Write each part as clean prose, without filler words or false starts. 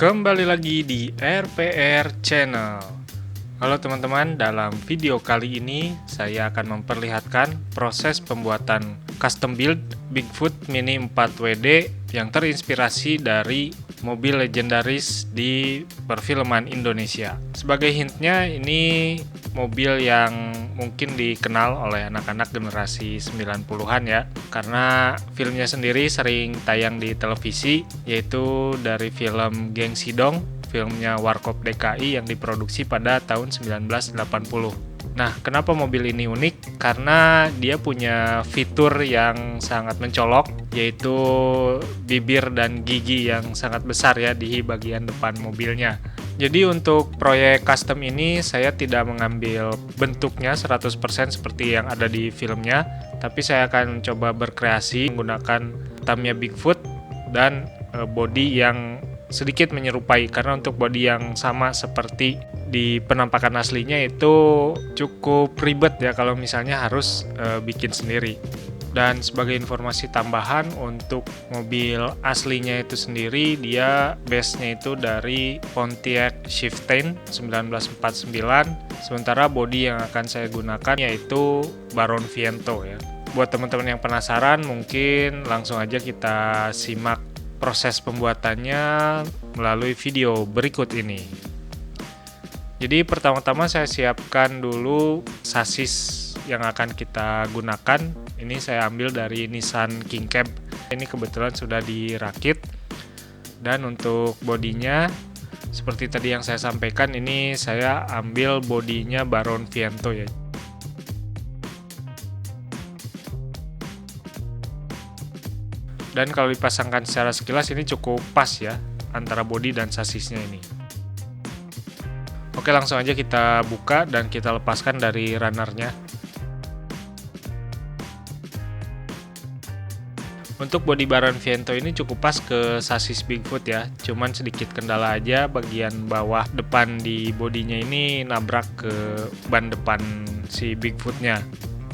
Kembali lagi di RPR Channel. Halo teman-teman, dalam video kali ini saya akan memperlihatkan proses pembuatan custom build Bigfoot Mini 4WD yang terinspirasi dari mobil legendaris di perfilman Indonesia. Sebagai hintnya, ini mobil yang mungkin dikenal oleh anak-anak generasi 90-an ya, karena filmnya sendiri sering tayang di televisi, yaitu dari film Geng Sidong, filmnya Warkop DKI yang diproduksi pada tahun 1980. Nah, kenapa mobil ini unik? Karena dia punya fitur yang sangat mencolok, yaitu bibir dan gigi yang sangat besar ya di bagian depan mobilnya. Jadi untuk proyek custom ini saya tidak mengambil bentuknya 100% seperti yang ada di filmnya, tapi saya akan coba berkreasi menggunakan Tamiya Bigfoot dan body yang sedikit menyerupai, karena untuk body yang sama seperti di penampakan aslinya itu cukup ribet ya kalau misalnya harus bikin sendiri. Dan sebagai informasi tambahan, untuk mobil aslinya itu sendiri dia base-nya itu dari Pontiac Chieftain 1949, sementara body yang akan saya gunakan yaitu Baron Viento ya. Buat teman-teman yang penasaran, mungkin langsung aja kita simak proses pembuatannya melalui video berikut ini. Jadi pertama-tama saya siapkan dulu sasis yang akan kita gunakan. Ini saya ambil dari Nissan King Cab. Ini kebetulan sudah dirakit. Dan untuk bodinya, seperti tadi yang saya sampaikan, ini saya ambil bodinya Baron Viento ya. Dan kalau dipasangkan secara sekilas ini cukup pas ya antara bodi dan sasisnya ini. Oke, langsung aja kita buka dan kita lepaskan dari runnernya. Untuk bodi Baron Viento ini cukup pas ke sasis Bigfoot ya, cuman sedikit kendala aja bagian bawah depan di bodinya ini nabrak ke ban depan si Bigfootnya.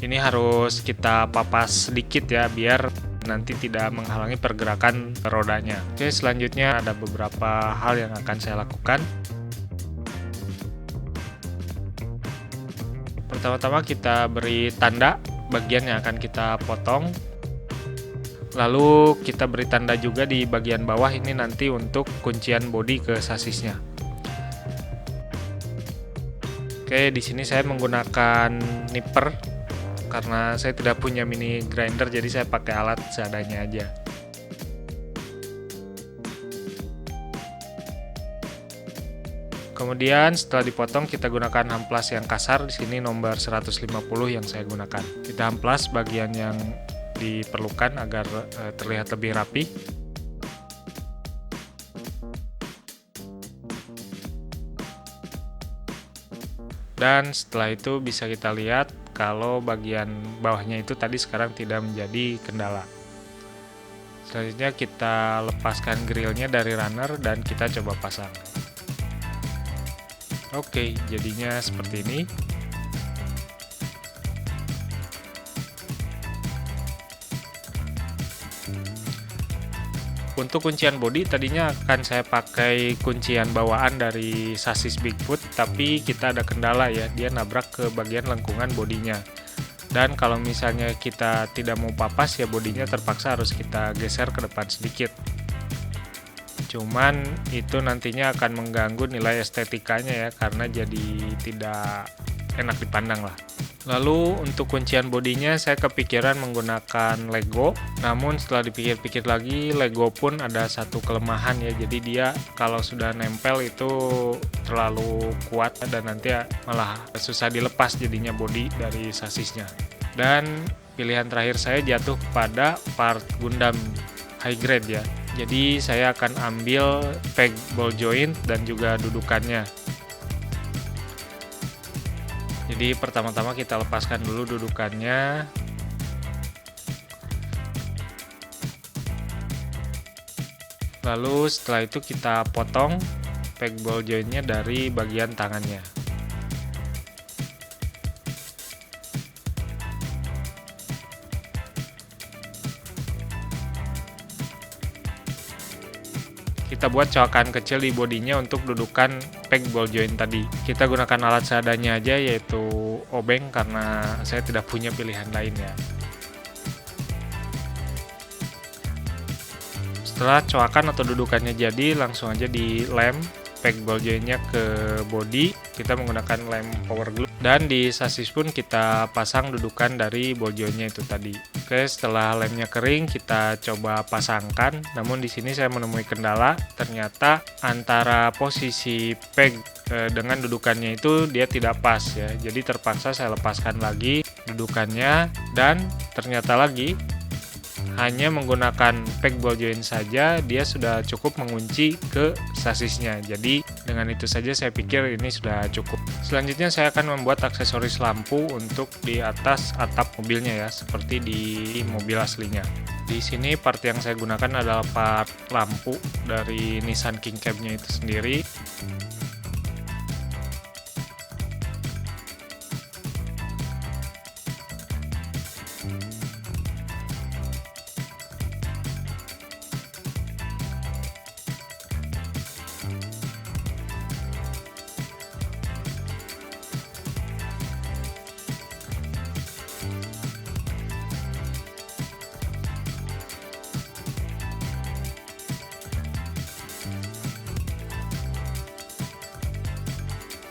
Ini harus kita papas sedikit ya biar nanti tidak menghalangi pergerakan rodanya. Oke, selanjutnya ada beberapa hal yang akan saya lakukan. Pertama-tama kita beri tanda bagian yang akan kita potong. Lalu kita beri tanda juga di bagian bawah ini nanti untuk kuncian bodi ke sasisnya. Oke, di sini saya menggunakan nipper karena saya tidak punya mini grinder, jadi saya pakai alat seadanya aja. Kemudian setelah dipotong kita gunakan amplas yang kasar. Di sini nomor 150 yang saya gunakan. Kita amplas bagian yang diperlukan agar terlihat lebih rapi. Dan setelah itu bisa kita lihat kalau bagian bawahnya itu tadi sekarang tidak menjadi kendala. Selanjutnya kita lepaskan grillnya dari runner dan kita coba pasang. Oke, jadinya seperti ini. Untuk kuncian bodi tadinya akan saya pakai kuncian bawaan dari sasis Bigfoot, tapi kita ada kendala ya, dia nabrak ke bagian lengkungan bodinya. Dan kalau misalnya kita tidak mau papas ya, bodinya terpaksa harus kita geser ke depan sedikit. Cuman itu nantinya akan mengganggu nilai estetikanya ya, karena jadi tidak enak dipandang lah. Lalu untuk kuncian bodinya saya kepikiran menggunakan Lego, namun setelah dipikir-pikir lagi, Lego pun ada satu kelemahan ya, jadi dia kalau sudah nempel itu terlalu kuat dan nanti malah susah dilepas jadinya bodi dari sasisnya. Dan pilihan terakhir saya jatuh pada part Gundam high grade ya, jadi saya akan ambil peg ball joint dan juga dudukannya. Jadi pertama-tama kita lepaskan dulu dudukannya. Lalu setelah itu kita potong peg ball jointnya dari bagian tangannya. kita buat coakan kecil di bodinya untuk dudukan peg ball joint tadi. Kita gunakan alat seadanya aja, yaitu obeng, karena saya tidak punya pilihan lainnya. Setelah coakan atau dudukannya jadi, langsung aja dilem peg ball jointnya ke body. Kita menggunakan lem power glue, dan di sasis pun kita pasang dudukan dari ball jointnya itu tadi. Oke, setelah lemnya kering kita coba pasangkan. Namun di sini saya menemui kendala, ternyata antara posisi peg dengan dudukannya itu dia tidak pas ya. Jadi terpaksa saya lepaskan lagi dudukannya, dan ternyata lagi hanya menggunakan peg ball joint saja dia sudah cukup mengunci ke sasisnya. Jadi dengan itu saja saya pikir ini sudah cukup. Selanjutnya saya akan membuat aksesoris lampu untuk di atas atap mobilnya ya, seperti di mobil aslinya. Di sini part yang saya gunakan adalah part lampu dari Nissan King Cab-nya itu sendiri.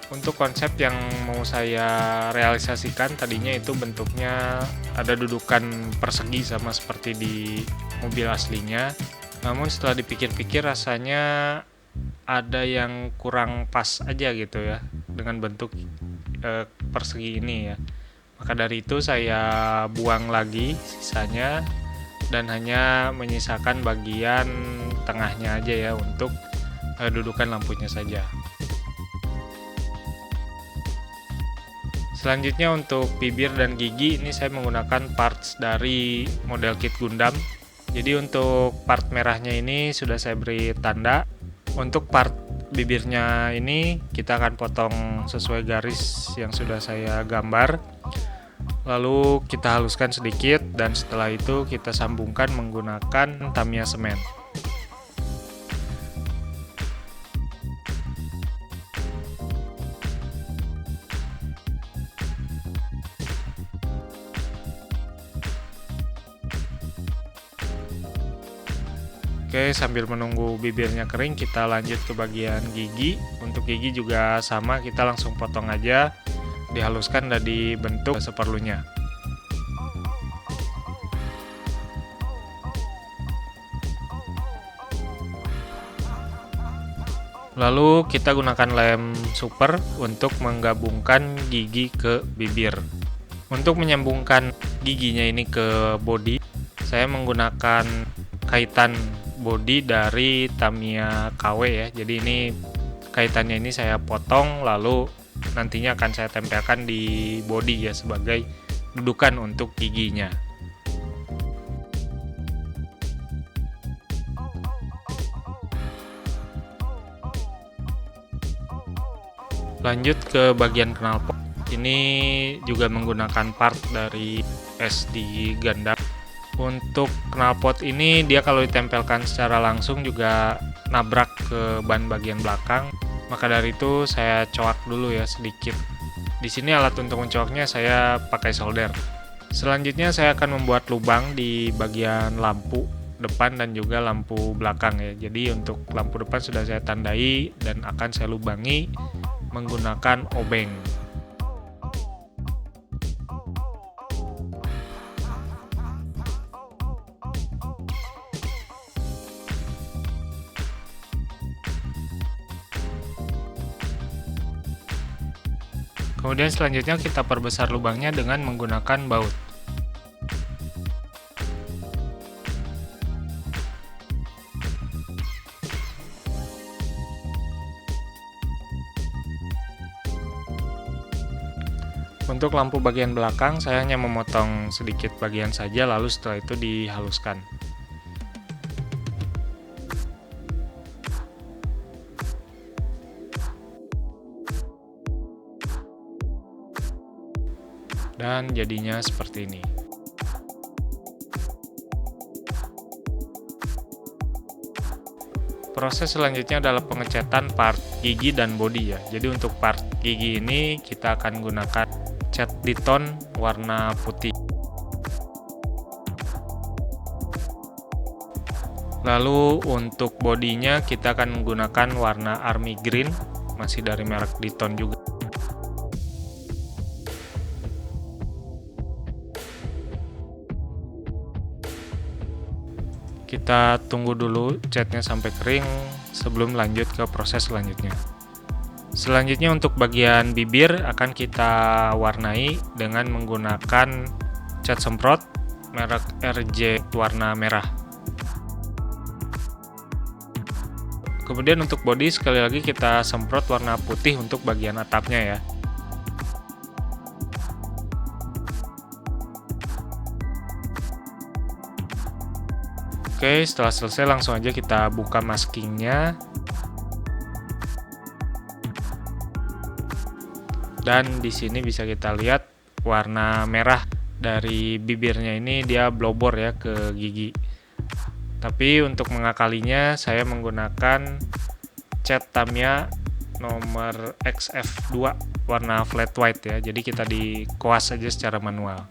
Untuk konsep yang mau saya realisasikan tadinya itu bentuknya ada dudukan persegi sama seperti di mobil aslinya. Namun setelah dipikir-pikir rasanya ada yang kurang pas aja gitu ya dengan bentuk persegi ini ya. Maka dari itu saya buang lagi sisanya dan hanya menyisakan bagian tengahnya aja ya untuk dudukan lampunya saja. Selanjutnya untuk bibir dan gigi ini saya menggunakan parts dari model kit Gundam. Jadi untuk part merahnya ini sudah saya beri tanda. Untuk part bibirnya ini kita akan potong sesuai garis yang sudah saya gambar. Lalu kita haluskan sedikit dan setelah itu kita sambungkan menggunakan Tamiya semen. Oke, sambil menunggu bibirnya kering kita lanjut ke bagian gigi. Untuk gigi juga sama, kita langsung potong aja, dihaluskan dan dibentuk seperlunya. Lalu kita gunakan lem super untuk menggabungkan gigi ke bibir. Untuk menyambungkan giginya ini ke body, saya menggunakan kaitan body dari Tamiya KW ya. Jadi ini kaitannya ini saya potong, lalu nantinya akan saya tempelkan di body ya sebagai dudukan untuk giginya. Lanjut ke bagian knalpot. Ini juga menggunakan part dari SD Gundam. Untuk knalpot ini dia kalau ditempelkan secara langsung juga nabrak ke ban bagian belakang. Maka dari itu saya coak dulu ya sedikit. Di sini alat untuk mencoaknya saya pakai solder. Selanjutnya saya akan membuat lubang di bagian lampu depan dan juga lampu belakang ya. Jadi untuk lampu depan sudah saya tandai dan akan saya lubangi menggunakan obeng. Kemudian selanjutnya kita perbesar lubangnya dengan menggunakan baut. Untuk lampu bagian belakang saya hanya memotong sedikit bagian saja, lalu setelah itu dihaluskan. Dan jadinya seperti ini. Proses selanjutnya adalah pengecatan part gigi dan bodi ya. Jadi untuk part gigi ini kita akan gunakan cat Diton warna putih. Lalu untuk bodinya kita akan menggunakan warna Army Green, masih dari merek Diton juga. Kita tunggu dulu catnya sampai kering sebelum lanjut ke proses selanjutnya. Selanjutnya untuk bagian bibir akan kita warnai dengan menggunakan cat semprot merek RJ warna merah. Kemudian untuk bodi sekali lagi kita semprot warna putih untuk bagian atapnya ya. Oke, setelah selesai langsung aja kita buka maskingnya. Dan di sini bisa kita lihat warna merah dari bibirnya ini dia blobor ya ke gigi. Tapi untuk mengakalinya saya menggunakan cat Tamiya nomor XF2 warna flat white ya. Jadi kita dikoas saja secara manual.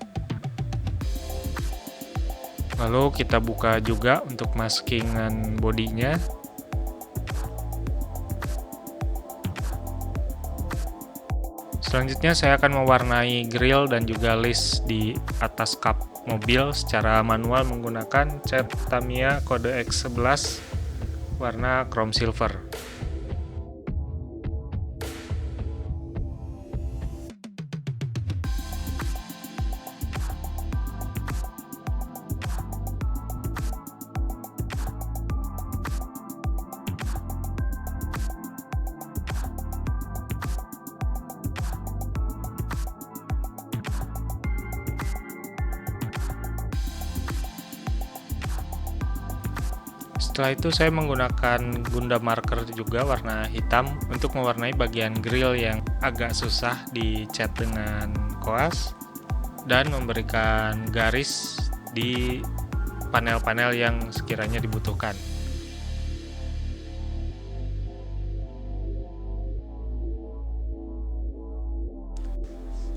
Lalu kita buka juga untuk maskingan bodinya. Selanjutnya saya akan mewarnai grill dan juga list di atas kap mobil secara manual menggunakan cat Tamiya kode X11 warna chrome silver. Setelah itu saya menggunakan Gundam marker juga warna hitam untuk mewarnai bagian grill yang agak susah dicat dengan koas dan memberikan garis di panel-panel yang sekiranya dibutuhkan.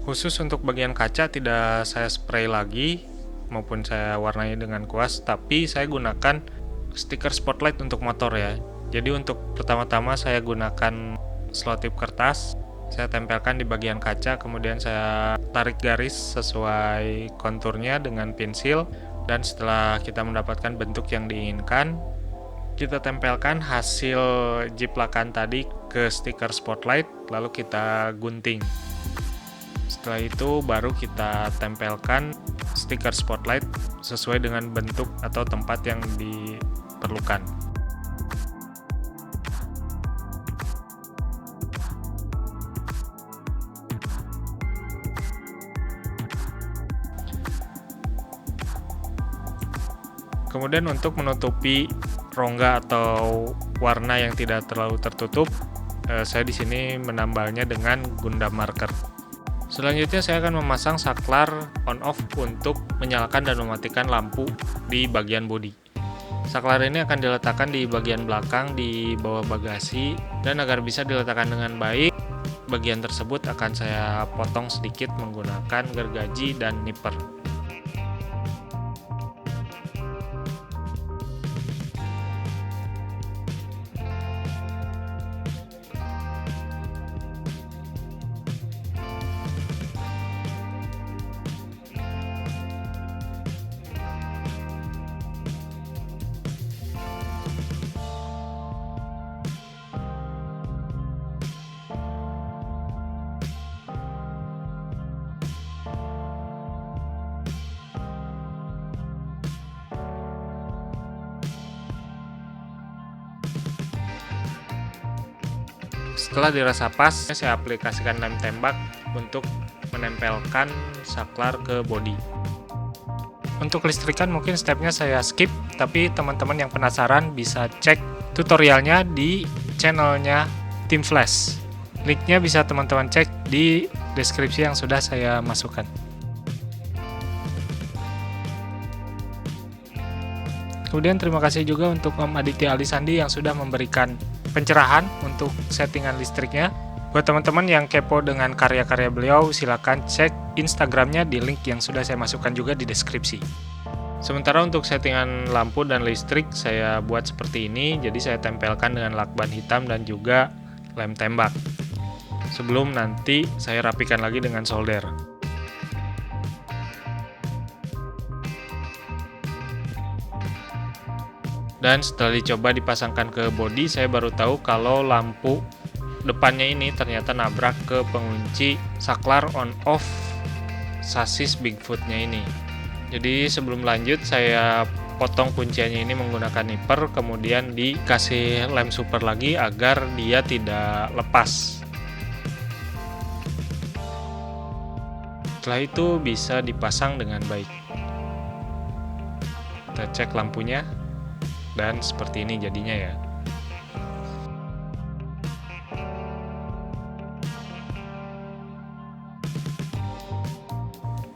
Khusus untuk bagian kaca tidak saya spray lagi maupun saya warnai dengan kuas, tapi saya gunakan stiker spotlight untuk motor ya. Jadi untuk pertama-tama saya gunakan selotip kertas, saya tempelkan di bagian kaca, kemudian saya tarik garis sesuai konturnya dengan pensil, dan setelah kita mendapatkan bentuk yang diinginkan, kita tempelkan hasil jiplakan tadi ke stiker spotlight, lalu kita gunting. Setelah itu baru kita tempelkan stiker spotlight sesuai dengan bentuk atau tempat yang diperlukan. Kemudian untuk menutupi rongga atau warna yang tidak terlalu tertutup, saya di sini menambalnya dengan Gundam marker. Selanjutnya saya akan memasang saklar on-off untuk menyalakan dan mematikan lampu di bagian bodi. Saklar ini akan diletakkan di bagian belakang di bawah bagasi, dan agar bisa diletakkan dengan baik, bagian tersebut akan saya potong sedikit menggunakan gergaji dan nipper. Setelah dirasa pas, saya aplikasikan lem tembak untuk menempelkan saklar ke bodi. Untuk listrikan mungkin stepnya saya skip, tapi teman-teman yang penasaran bisa cek tutorialnya di channelnya Tim Flash. Linknya bisa teman-teman cek di deskripsi yang sudah saya masukkan. Kemudian terima kasih juga untuk Om Aditya Alisandi yang sudah memberikan pencerahan untuk settingan listriknya. Buat teman-teman yang kepo dengan karya-karya beliau, silakan cek Instagramnya di link yang sudah saya masukkan juga di deskripsi. Sementara untuk settingan lampu dan listrik saya buat seperti ini, jadi saya tempelkan dengan lakban hitam dan juga lem tembak. Sebelum nanti saya rapikan lagi dengan solder. Dan setelah dicoba dipasangkan ke bodi, saya baru tahu kalau lampu depannya ini ternyata nabrak ke pengunci saklar on off sasis Bigfootnya ini. Jadi sebelum lanjut saya potong kunciannya ini menggunakan nipper, kemudian dikasih lem super lagi agar dia tidak lepas. Setelah itu bisa dipasang dengan baik. Kita cek lampunya. Dan seperti ini jadinya ya.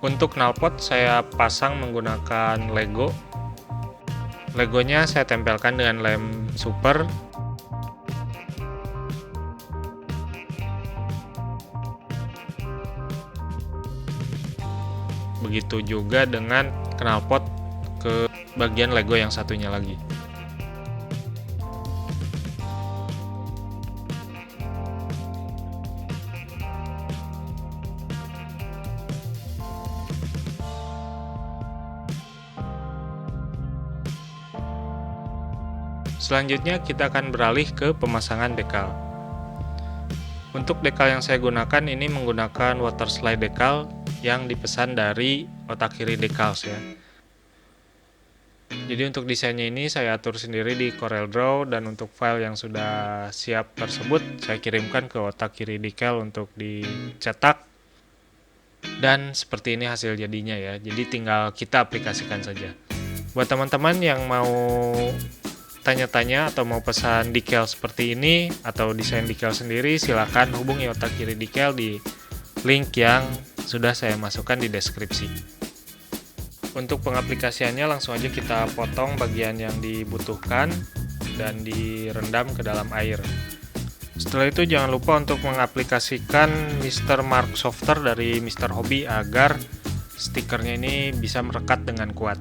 Untuk knalpot saya pasang menggunakan Lego. Legonya saya tempelkan dengan lem super. Begitu juga dengan knalpot ke bagian Lego yang satunya lagi. Selanjutnya kita akan beralih ke pemasangan dekal. Untuk dekal yang saya gunakan ini menggunakan water slide dekal yang dipesan dari Otak Kiri Decals ya. Jadi untuk desainnya ini saya atur sendiri di CorelDRAW, dan untuk file yang sudah siap tersebut saya kirimkan ke Otak Kiri Decal untuk dicetak. Dan seperti ini hasil jadinya ya. Jadi tinggal kita aplikasikan saja. Buat teman-teman yang mau tanya-tanya atau mau pesan decal seperti ini atau desain decal sendiri, silakan hubungi Otak Kiri Decal di link yang sudah saya masukkan di deskripsi. Untuk pengaplikasiannya langsung aja kita potong bagian yang dibutuhkan dan direndam ke dalam air. Setelah itu jangan lupa untuk mengaplikasikan Mr. Mark Softer dari Mr. Hobby agar stikernya ini bisa merekat dengan kuat.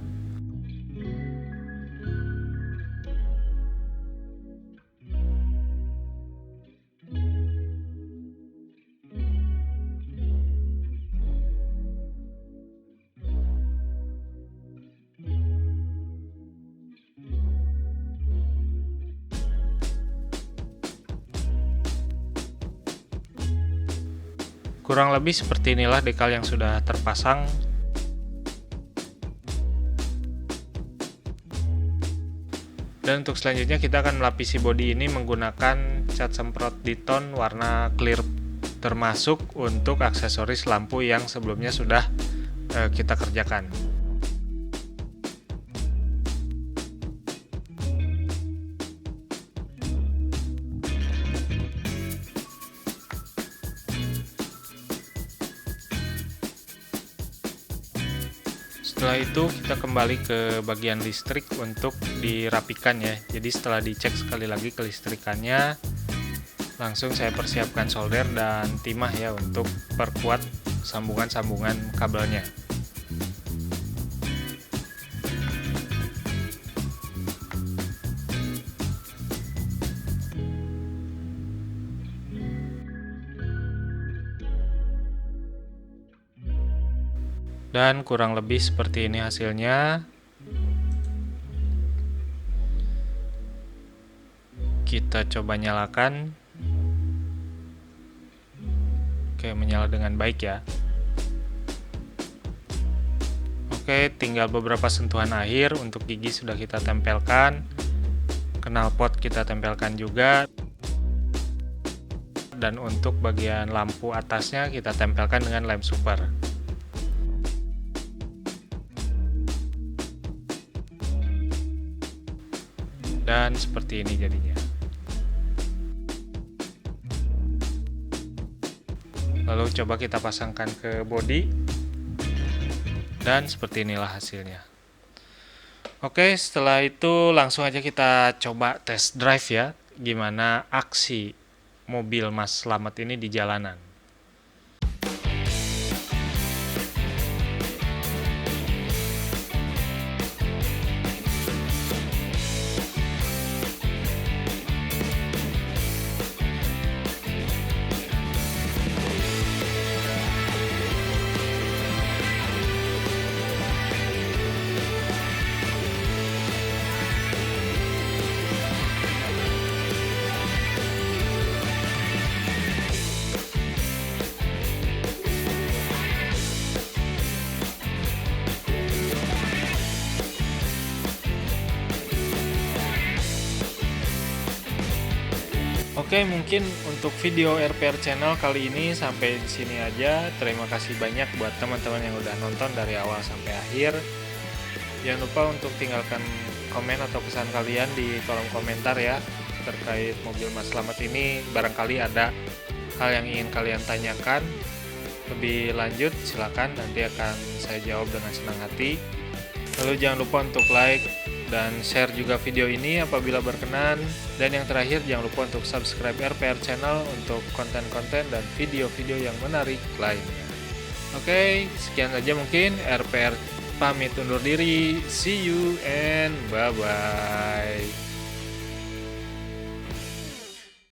Kurang lebih seperti inilah dekal yang sudah terpasang. Dan untuk selanjutnya kita akan melapisi bodi ini menggunakan cat semprot Diton warna clear, termasuk untuk aksesoris lampu yang sebelumnya sudah kita kerjakan. Setelah itu kita kembali ke bagian listrik untuk dirapikan ya. Jadi setelah dicek sekali lagi kelistrikannya, langsung saya persiapkan solder dan timah ya untuk perkuat sambungan-sambungan kabelnya. Dan kurang lebih seperti ini hasilnya. Kita coba nyalakan. Oke, menyala dengan baik ya. Oke, tinggal beberapa sentuhan akhir. Untuk gigi sudah kita tempelkan, knalpot kita tempelkan juga, dan untuk bagian lampu atasnya kita tempelkan dengan lem super. Dan seperti ini jadinya. Lalu coba kita pasangkan ke bodi, dan seperti inilah hasilnya. Oke, setelah itu langsung aja kita coba test drive ya, gimana aksi mobil Mas Slamet ini di jalanan. Oke, mungkin untuk video RPR Channel kali ini sampai di sini aja. Terima kasih banyak buat teman-teman yang udah nonton dari awal sampai akhir. Jangan lupa untuk tinggalkan komen atau pesan kalian di kolom komentar ya terkait mobil Mas Slamet ini. Barangkali ada hal yang ingin kalian tanyakan lebih lanjut, silakan nanti akan saya jawab dengan senang hati. Lalu jangan lupa untuk like dan share juga video ini apabila berkenan. Dan yang terakhir, jangan lupa untuk subscribe RPR Channel untuk konten-konten dan video-video yang menarik lainnya. Oke, sekian saja mungkin RPR pamit undur diri. See you and bye-bye.